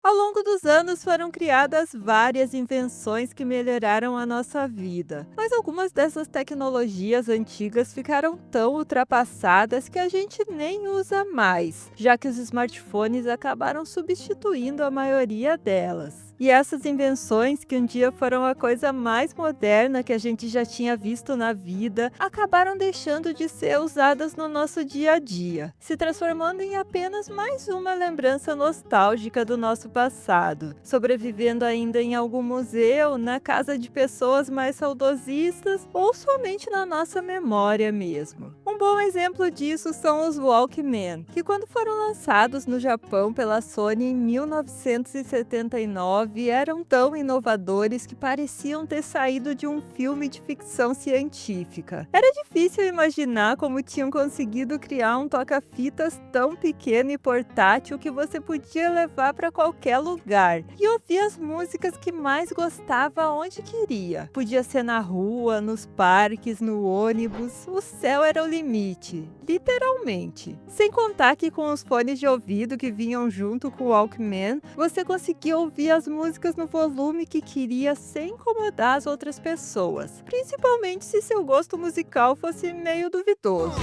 Ao longo dos anos foram criadas várias invenções que melhoraram a nossa vida, mas algumas dessas tecnologias antigas ficaram tão ultrapassadas que a gente nem usa mais, já que os smartphones acabaram substituindo a maioria delas. E essas invenções, que um dia foram a coisa mais moderna que a gente já tinha visto na vida, acabaram deixando de ser usadas no nosso dia a dia, se transformando em apenas mais uma lembrança nostálgica do nosso passado, sobrevivendo ainda em algum museu, na casa de pessoas mais saudosistas ou somente na nossa memória mesmo. Um bom exemplo disso são os Walkman, que quando foram lançados no Japão pela Sony em 1979, eram tão inovadores que pareciam ter saído de um filme de ficção científica. Era difícil imaginar como tinham conseguido criar um toca-fitas tão pequeno e portátil que você podia levar para qualquer lugar e ouvir as músicas que mais gostava onde queria. Podia ser na rua, nos parques, no ônibus, o céu era o limite, literalmente. Sem contar que com os fones de ouvido que vinham junto com o Walkman, você conseguia ouvir as músicas no volume que queria sem incomodar as outras pessoas, principalmente se seu gosto musical fosse meio duvidoso.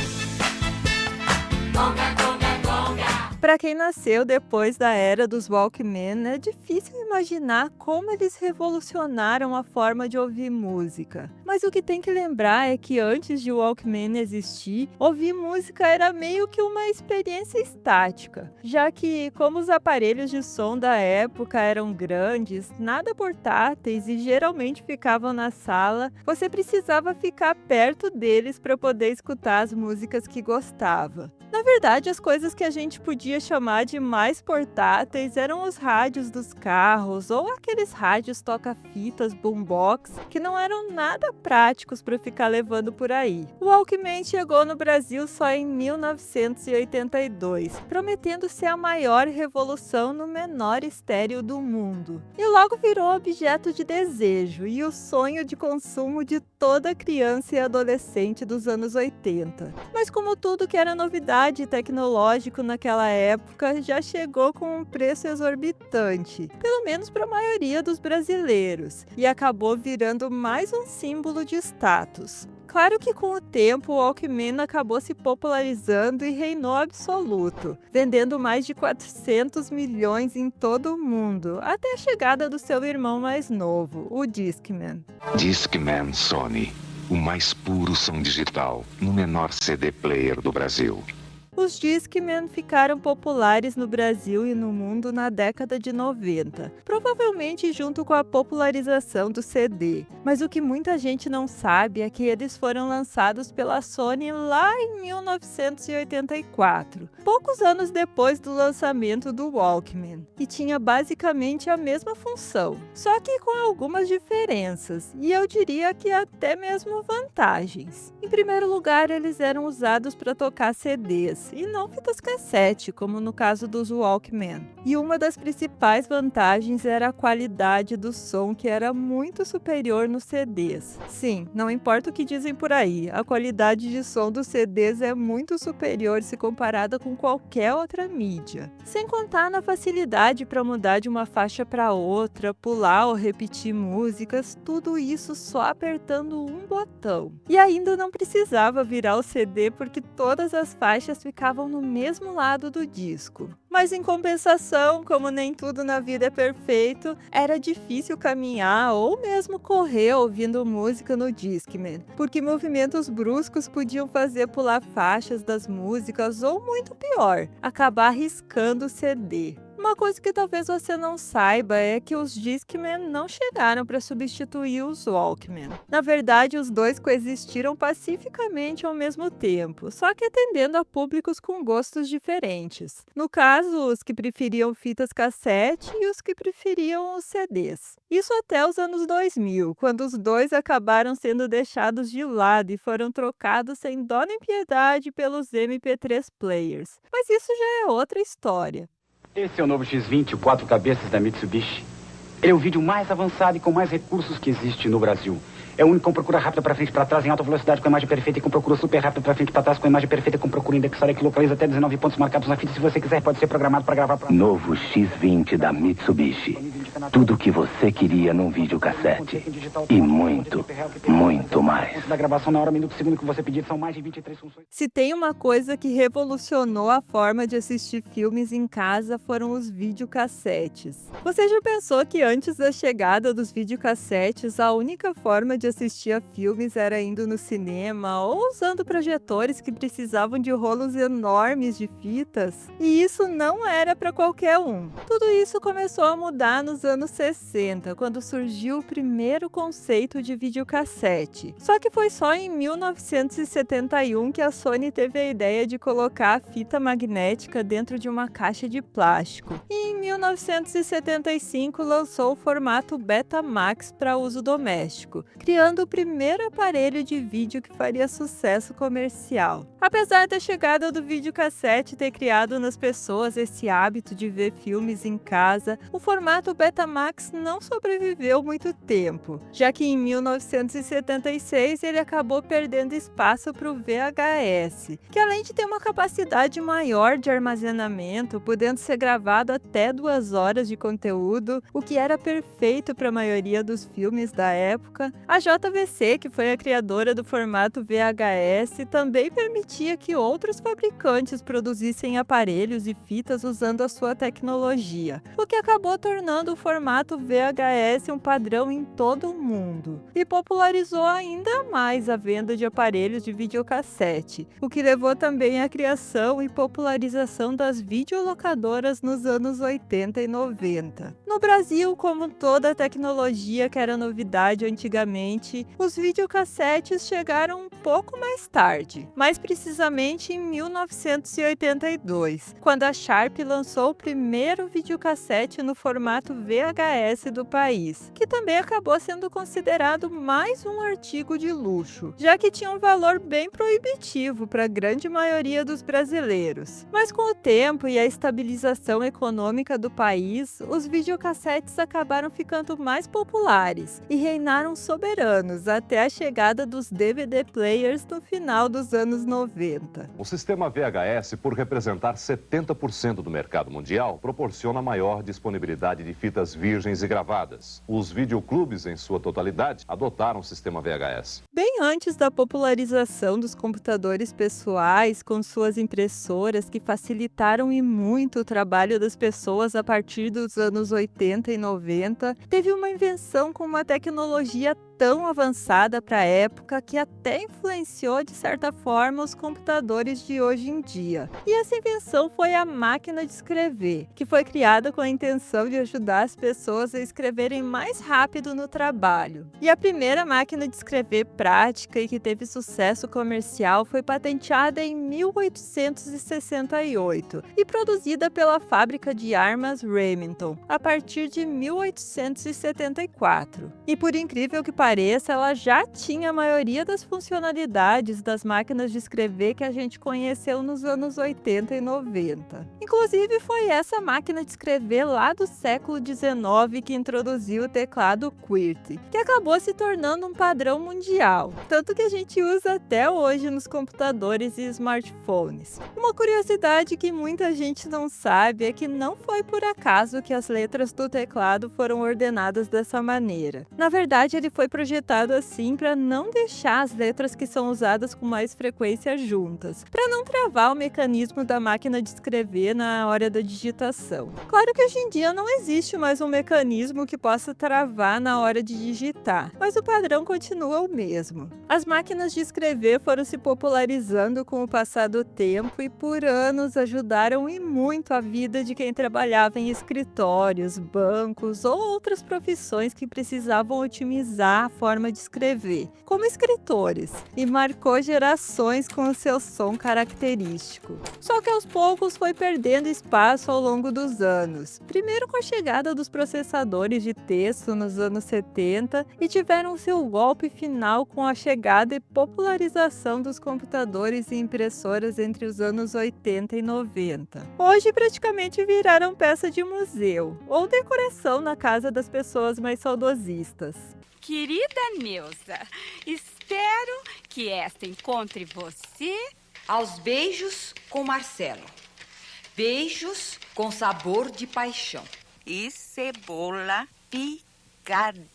Para quem nasceu depois da era dos Walkman, é difícil imaginar como eles revolucionaram a forma de ouvir música. Mas o que tem que lembrar é que antes de o Walkman existir, ouvir música era meio que uma experiência estática, já que, como os aparelhos de som da época eram grandes, nada portáteis e geralmente ficavam na sala, você precisava ficar perto deles para poder escutar as músicas que gostava. Na verdade, as coisas que a gente podia chamar de mais portáteis eram os rádios dos carros ou aqueles rádios toca-fitas boombox que não eram nada práticos para ficar levando por aí. O Walkman chegou no Brasil só em 1982, prometendo ser a maior revolução no menor estéreo do mundo. E logo virou objeto de desejo e o sonho de consumo de toda criança e adolescente dos anos 80. Mas como tudo que era novidade tecnológico naquela época já chegou com um preço exorbitante, pelo menos para a maioria dos brasileiros, e acabou virando mais um símbolo de status. Claro que com o tempo o Walkman acabou se popularizando e reinou absoluto, vendendo mais de 400 milhões em todo o mundo, até a chegada do seu irmão mais novo, o Discman. Discman Sony, o mais puro som digital no menor CD player do Brasil. Os Discman ficaram populares no Brasil e no mundo na década de 90, provavelmente junto com a popularização do CD. Mas o que muita gente não sabe é que eles foram lançados pela Sony lá em 1984, poucos anos depois do lançamento do Walkman, e tinha basicamente a mesma função, só que com algumas diferenças, e eu diria que até mesmo vantagens. Em primeiro lugar, eles eram usados para tocar CDs, e não fitas cassete, como no caso dos Walkman. E uma das principais vantagens era a qualidade do som, que era muito superior nos CDs. Sim, não importa o que dizem por aí, a qualidade de som dos CDs é muito superior se comparada com qualquer outra mídia. Sem contar na facilidade para mudar de uma faixa para outra, pular ou repetir músicas, tudo isso só apertando um botão. E ainda não precisava virar o CD porque todas as faixas ficavam no mesmo lado do disco. Mas em compensação, como nem tudo na vida é perfeito, era difícil caminhar ou mesmo correr ouvindo música no Discman, porque movimentos bruscos podiam fazer pular faixas das músicas ou, muito pior, acabar riscando o CD. Uma coisa que talvez você não saiba é que os Discman não chegaram para substituir os Walkman. Na verdade, os dois coexistiram pacificamente ao mesmo tempo, só que atendendo a públicos com gostos diferentes. No caso, os que preferiam fitas cassete e os que preferiam os CDs. Isso até os anos 2000, quando os dois acabaram sendo deixados de lado e foram trocados sem dó nem piedade pelos MP3 players. Mas isso já é outra história. Esse é o novo X20, o 4 cabeças da Mitsubishi. Ele é o vídeo mais avançado e com mais recursos que existe no Brasil. É o único com procura rápida para frente e para trás em alta velocidade com a imagem perfeita e com procura super rápida para frente e para trás com a imagem perfeita com procura indexada que localiza até 19 pontos marcados na fita. Se você quiser, pode ser programado para gravar pra... Novo X20 da Mitsubishi. Tudo o que você queria num videocassete. E muito, muito mais. Da gravação na hora, minuto, segundo que você pedir, são mais de 23 funções. Se tem uma coisa que revolucionou a forma de assistir filmes em casa foram os videocassetes. Você já pensou que antes da chegada dos videocassetes, a única forma de assistir a filmes era indo no cinema ou usando projetores que precisavam de rolos enormes de fitas? E isso não era para qualquer um. Tudo isso começou a mudar nos anos 60, quando surgiu o primeiro conceito de videocassete. Só que foi só em 1971 que a Sony teve a ideia de colocar a fita magnética dentro de uma caixa de plástico. E em 1975 lançou o formato Betamax para uso doméstico, criando o primeiro aparelho de vídeo que faria sucesso comercial. Apesar da chegada do videocassete ter criado nas pessoas esse hábito de ver filmes em casa, o formato Betamax não sobreviveu muito tempo, já que em 1976 ele acabou perdendo espaço para o VHS, que além de ter uma capacidade maior de armazenamento, podendo ser gravado até 2 horas de conteúdo, o que era perfeito para a maioria dos filmes da época, a JVC, que foi a criadora do formato VHS, também permitia que outros fabricantes produzissem aparelhos e fitas usando a sua tecnologia, o que acabou tornando o formato VHS um padrão em todo o mundo, e popularizou ainda mais a venda de aparelhos de videocassete, o que levou também à criação e popularização das videolocadoras nos anos 80 e 90. No Brasil, como toda a tecnologia que era novidade antigamente, os videocassetes chegaram um pouco mais tarde, mais precisamente em 1982, quando a Sharp lançou o primeiro videocassete no formato VHS do país, que também acabou sendo considerado mais um artigo de luxo, já que tinha um valor bem proibitivo para a grande maioria dos brasileiros. Mas com o tempo e a estabilização econômica do país, os videocassetes acabaram ficando mais populares e reinaram soberanos até a chegada dos DVD players no final dos anos 90. O sistema VHS, por representar 70% do mercado mundial, proporciona maior disponibilidade de fitas virgens e gravadas. Os videoclubes, em sua totalidade, adotaram o sistema VHS. Bem antes da popularização dos computadores pessoais com suas impressoras que facilitaram e muito o trabalho das pessoas a partir dos anos 80 e 90, teve uma invenção com uma tecnologia tão avançada para a época que até influenciou de certa forma os computadores de hoje em dia. E essa invenção foi a máquina de escrever, que foi criada com a intenção de ajudar as pessoas a escreverem mais rápido no trabalho. E a primeira máquina de escrever prática e que teve sucesso comercial foi patenteada em 1868 e produzida pela fábrica de armas Remington a partir de 1874. E por incrível que pareça, ela já tinha a maioria das funcionalidades das máquinas de escrever que a gente conheceu nos anos 80 e 90. Inclusive, foi essa máquina de escrever lá do século XIX que introduziu o teclado QWERTY, que acabou se tornando um padrão mundial, tanto que a gente usa até hoje nos computadores e smartphones. Uma curiosidade que muita gente não sabe é que não foi por acaso que as letras do teclado foram ordenadas dessa maneira. Na verdade, ele foi projetado assim para não deixar as letras que são usadas com mais frequência juntas, para não travar o mecanismo da máquina de escrever na hora da digitação. Claro que hoje em dia não existe mais um mecanismo que possa travar na hora de digitar, mas o padrão continua o mesmo. As máquinas de escrever foram se popularizando com o passar do tempo e por anos ajudaram e muito a vida de quem trabalhava em escritórios, bancos ou outras profissões que precisavam otimizar a forma de escrever, como escritores, e marcou gerações com o seu som característico. Só que aos poucos foi perdendo espaço ao longo dos anos, primeiro com a chegada dos processadores de texto nos anos 70 e tiveram seu golpe final com a chegada e popularização dos computadores e impressoras entre os anos 80 e 90. Hoje praticamente viraram peça de museu ou decoração na casa das pessoas mais saudosistas. Queria querida Neuza. Espero que esta encontre você. Aos beijos com Marcelo. Beijos com sabor de paixão. E cebola picada.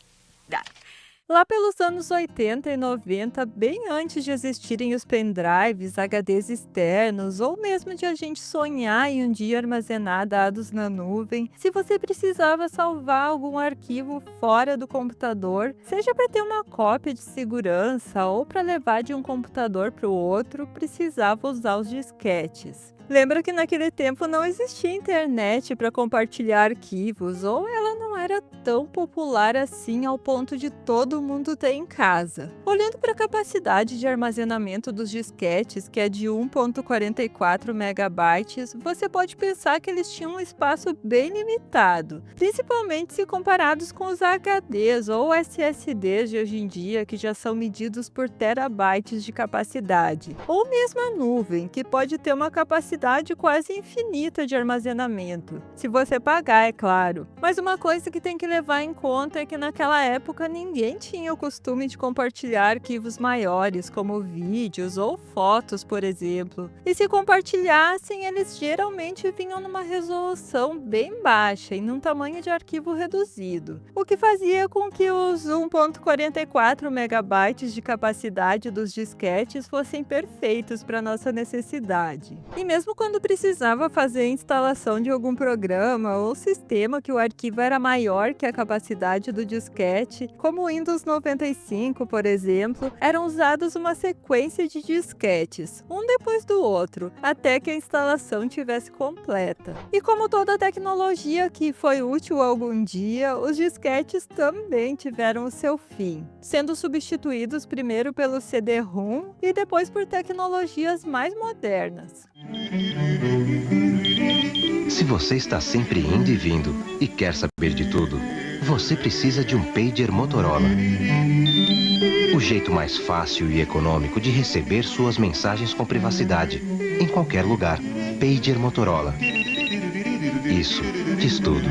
Lá pelos anos 80 e 90, bem antes de existirem os pendrives, HDs externos, ou mesmo de a gente sonhar em um dia armazenar dados na nuvem, se você precisava salvar algum arquivo fora do computador, seja para ter uma cópia de segurança ou para levar de um computador para o outro, precisava usar os disquetes. Lembra que naquele tempo não existia internet para compartilhar arquivos, ou ela não era tão popular assim ao ponto de todo mundo ter em casa. Olhando para a capacidade de armazenamento dos disquetes, que é de 1.44 megabytes, você pode pensar que eles tinham um espaço bem limitado, principalmente se comparados com os HDs ou SSDs de hoje em dia, que já são medidos por terabytes de capacidade, ou mesmo a nuvem, que pode ter uma capacidade quase infinita de armazenamento, se você pagar, é claro. Mas uma coisa que tem que levar em conta é que naquela época ninguém tinha o costume de compartilhar arquivos maiores, como vídeos ou fotos, por exemplo. E se compartilhassem, eles geralmente vinham numa resolução bem baixa e num tamanho de arquivo reduzido, o que fazia com que os 1.44 megabytes de capacidade dos disquetes fossem perfeitos para nossa necessidade. E mesmo quando precisava fazer a instalação de algum programa ou sistema que o arquivo era maior que a capacidade do disquete, como o Windows 95, por exemplo, eram usados uma sequência de disquetes, um depois do outro, até que a instalação tivesse completa. E como toda tecnologia que foi útil algum dia, os disquetes também tiveram o seu fim, sendo substituídos primeiro pelo CD-ROM e depois por tecnologias mais modernas. Se você está sempre indo e vindo e quer saber de tudo, você precisa de um pager Motorola. O jeito mais fácil e econômico de receber suas mensagens com privacidade, em qualquer lugar. Pager Motorola. Isso diz tudo.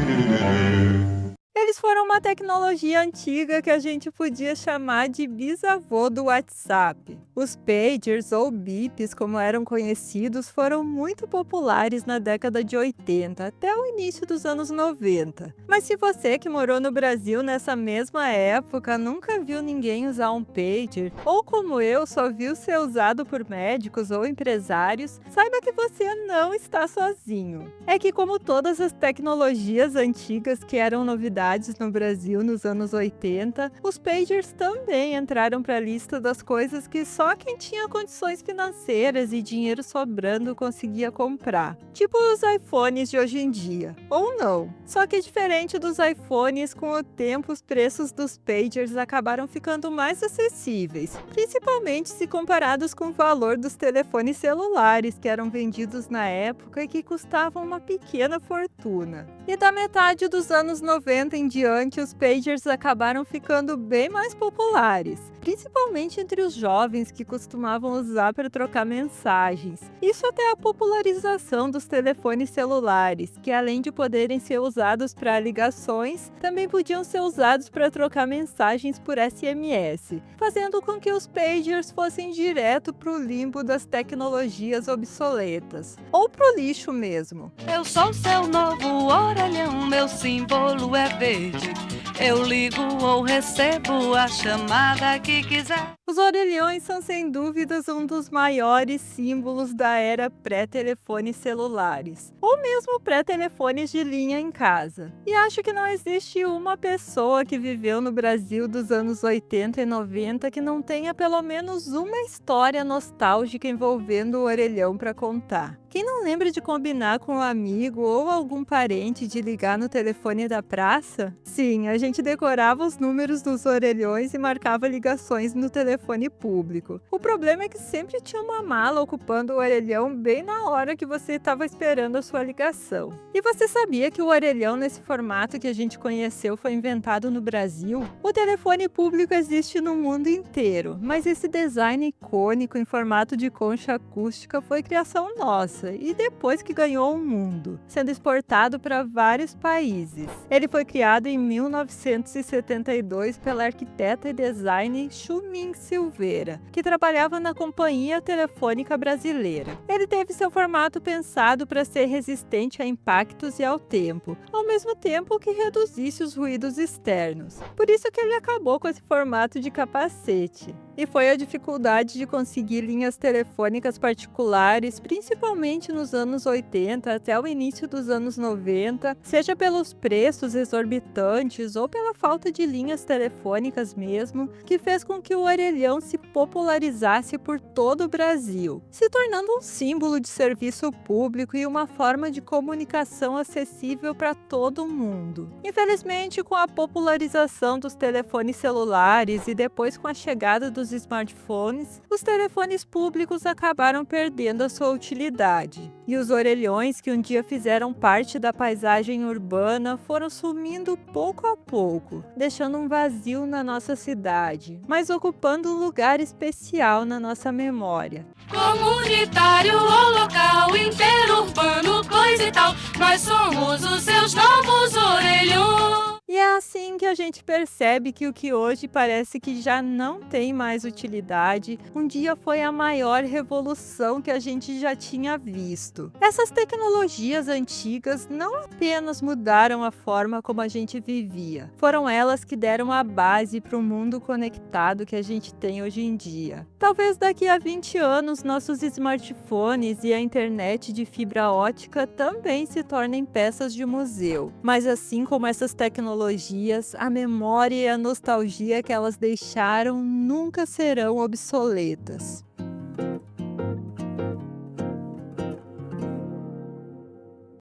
Eles foram uma tecnologia antiga que a gente podia chamar de bisavô do WhatsApp. Os pagers ou bips, como eram conhecidos, foram muito populares na década de 80 até o início dos anos 90. Mas se você que morou no Brasil nessa mesma época nunca viu ninguém usar um pager, ou como eu só viu ser usado por médicos ou empresários, saiba que você não está sozinho. É que como todas as tecnologias antigas que eram novidades no Brasil nos anos 80, os pagers também entraram para a lista das coisas que só quem tinha condições financeiras e dinheiro sobrando conseguia comprar. Tipo os iPhones de hoje em dia. Ou não. Só que diferente dos iPhones, com o tempo os preços dos pagers acabaram ficando mais acessíveis, principalmente se comparados com o valor dos telefones celulares que eram vendidos na época e que custavam uma pequena fortuna. E da metade dos anos 90 em diante, os pagers acabaram ficando bem mais populares, principalmente entre os jovens que costumavam usar para trocar mensagens. Isso até a popularização dos telefones celulares, que além de poderem ser usados para ligações, também podiam ser usados para trocar mensagens por SMS, fazendo com que os pagers fossem direto para o limbo das tecnologias obsoletas, ou para o lixo mesmo. Eu sou seu novo orelhão, meu símbolo é verde. Eu ligo ou recebo a chamada que quiser. Os orelhões são sem dúvidas um dos maiores símbolos da era pré-telefones celulares, ou mesmo pré-telefones de linha em casa. E acho que não existe uma pessoa que viveu no Brasil dos anos 80 e 90 que não tenha pelo menos uma história nostálgica envolvendo o orelhão para contar. Quem não lembra de combinar com um amigo ou algum parente de ligar no telefone da praça? Sim, a gente decorava os números dos orelhões e marcava ligações ligações no telefone público. O problema é que sempre tinha uma mala ocupando o orelhão bem na hora que você estava esperando a sua ligação. E você sabia que o orelhão nesse formato que a gente conheceu foi inventado no Brasil? O telefone público existe no mundo inteiro, mas esse design icônico em formato de concha acústica foi criação nossa e depois que ganhou o mundo, sendo exportado para vários países. Ele foi criado em 1972 pela arquiteta e designer Xumin Silveira, que trabalhava na Companhia Telefônica Brasileira. Ele teve seu formato pensado para ser resistente a impactos e ao tempo, ao mesmo tempo que reduzisse os ruídos externos. Por isso que ele acabou com esse formato de capacete. E foi a dificuldade de conseguir linhas telefônicas particulares, principalmente nos anos 80 até o início dos anos 90, seja pelos preços exorbitantes ou pela falta de linhas telefônicas mesmo, que fez com que o orelhão se popularizasse por todo o Brasil, se tornando um símbolo de serviço público e uma forma de comunicação acessível para todo mundo. Infelizmente, com a popularização dos telefones celulares e depois com a chegada dos smartphones, os telefones públicos acabaram perdendo a sua utilidade. E os orelhões, que um dia fizeram parte da paisagem urbana, foram sumindo pouco a pouco, deixando um vazio na nossa cidade, mas ocupando um lugar especial na nossa memória. Comunitário ou local, interurbano, coisa e tal, nós somos os seus novos orelhões. E é assim que a gente percebe que o que hoje parece que já não tem mais utilidade, um dia foi a maior revolução que a gente já tinha visto. Essas tecnologias antigas não apenas mudaram a forma como a gente vivia, foram elas que deram a base para o mundo conectado que a gente tem hoje em dia. Talvez daqui a 20 anos nossos smartphones e a internet de fibra ótica também se tornem peças de museu, mas assim como essas tecnologias, a memória e a nostalgia que elas deixaram nunca serão obsoletas.